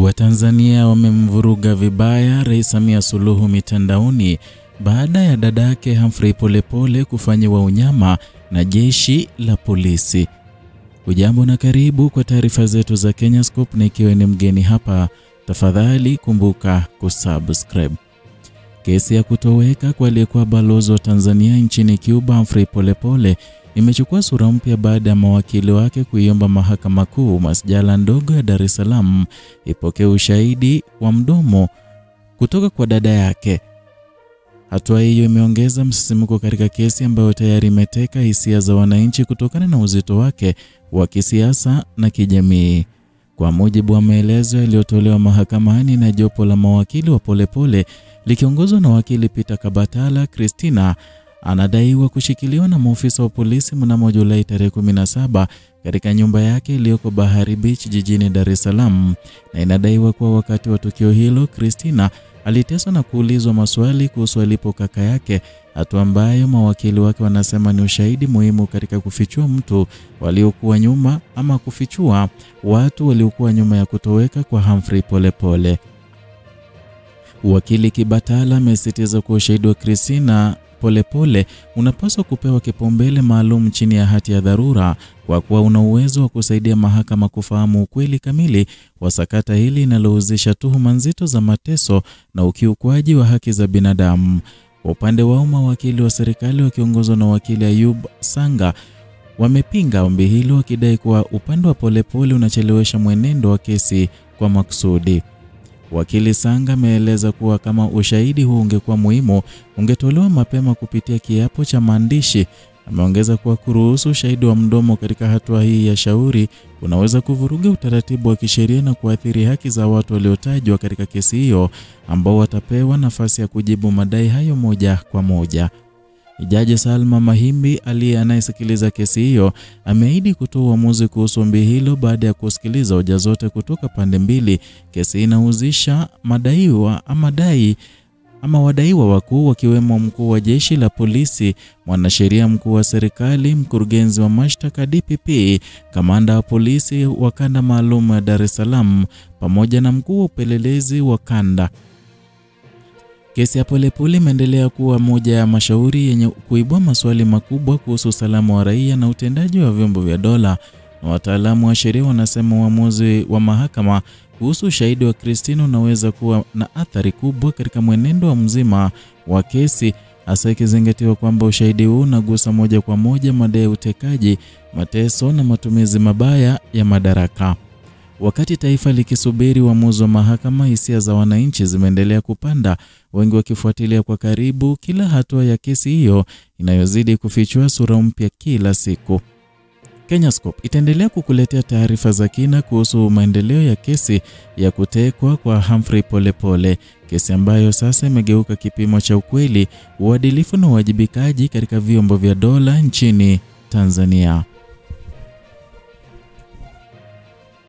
Watanzania wamemvuruga vibaya Rais Samia Suluhu mitandaoni baada ya dadake Humphrey Polepole kufanyiwa unyama na jeshi la polisi. Hujambo na karibu kwa taarifa zetu za Kenyascope, na ikiwa ni mgeni hapa, tafadhali kumbuka kusubscribe. Kesi ya kutoweka kwa aliyekuwa balozi wa Tanzania nchini Cuba Humphrey Polepole imechukua sura mpya baada ya mawakili wake kuiomba Mahakama Kuu Masjala ndogo ya Dar es Salaam ipokee ushahidi wa mdomo kutoka kwa dada yake. Hatua hiyo imeongeza msisimko katika kesi ambayo tayari imeteka hisia za wananchi kutokana na uzito wake wa kisiasa na kijamii. Kwa mujibu wa maelezo yaliyotolewa mahakamani na jopo la mawakili wa Polepole likiongozwa na wakili Peter Kabatala, Christina anadaiwa kushikiliwa na maafisa wa polisi mnamo Julai tarehe 17 katika nyumba yake iliyoko Bahari Beach jijini Dar es Salaam, na inadaiwa kuwa wakati wa tukio hilo Christina aliteswa na kuulizwa maswali kuhusu alipo kaka yake, hatua ambayo mawakili wake wanasema ni ushahidi muhimu katika kufichua mtu waliokuwa nyuma ama kufichua watu waliokuwa nyuma ya kutoweka kwa Humphrey Polepole. Wakili Kibatala amesisitiza kuwa ushahidi wa Christina Polepole unapaswa kupewa kipaumbele maalum chini ya hati ya dharura kwa kuwa una uwezo wa kusaidia mahakama kufahamu ukweli kamili wa sakata hili linalohusisha tuhuma nzito za mateso na ukiukwaji wa haki za binadamu. Kwa upande wao, mawakili wa serikali wakiongozwa na wakili Ayub Sanga wamepinga ombi hilo, wakidai kuwa upande wa Polepole unachelewesha mwenendo wa kesi kwa makusudi. Wakili Sanga ameeleza kuwa kama ushahidi huu ungekuwa muhimu ungetolewa mapema kupitia kiapo cha maandishi. Ameongeza kuwa kuruhusu ushahidi wa mdomo katika hatua hii ya shauri unaweza kuvuruga utaratibu wa kisheria na kuathiri haki za watu waliotajwa katika kesi hiyo, ambao watapewa nafasi ya kujibu madai hayo moja kwa moja. Jaji Salma Mahimbi anayesikiliza kesi hiyo ameahidi kutoa uamuzi kuhusu ombi hilo baada ya kusikiliza hoja zote kutoka pande mbili. Kesi inahusisha wadaiwa wakuu wakiwemo mkuu wa jeshi la polisi, mwanasheria mkuu wa serikali, mkurugenzi wa mashtaka DPP, kamanda wa polisi wa kanda maalum ya Dar es Salaam pamoja na mkuu wa upelelezi wa kanda. Kesi ya Polepole imeendelea kuwa moja ya mashauri yenye kuibua maswali makubwa kuhusu usalama wa raia na utendaji wa vyombo vya dola, na wataalamu wa sheria wanasema uamuzi wa mahakama kuhusu ushahidi wa Christina unaweza kuwa na athari kubwa katika mwenendo wa mzima wa kesi, hasa ikizingatiwa kwamba ushahidi huu unagusa moja kwa moja madai ya utekaji, mateso na matumizi mabaya ya madaraka. Wakati taifa likisubiri uamuzi wa mahakama, hisia za wananchi zimeendelea kupanda, wengi wakifuatilia kwa karibu kila hatua ya kesi hiyo inayozidi kufichua sura mpya kila siku. Kenyascope itaendelea kukuletea taarifa za kina kuhusu maendeleo ya kesi ya kutekwa kwa Humphrey Polepole, kesi ambayo sasa imegeuka kipimo cha ukweli, uadilifu na uwajibikaji katika vyombo vya dola nchini Tanzania.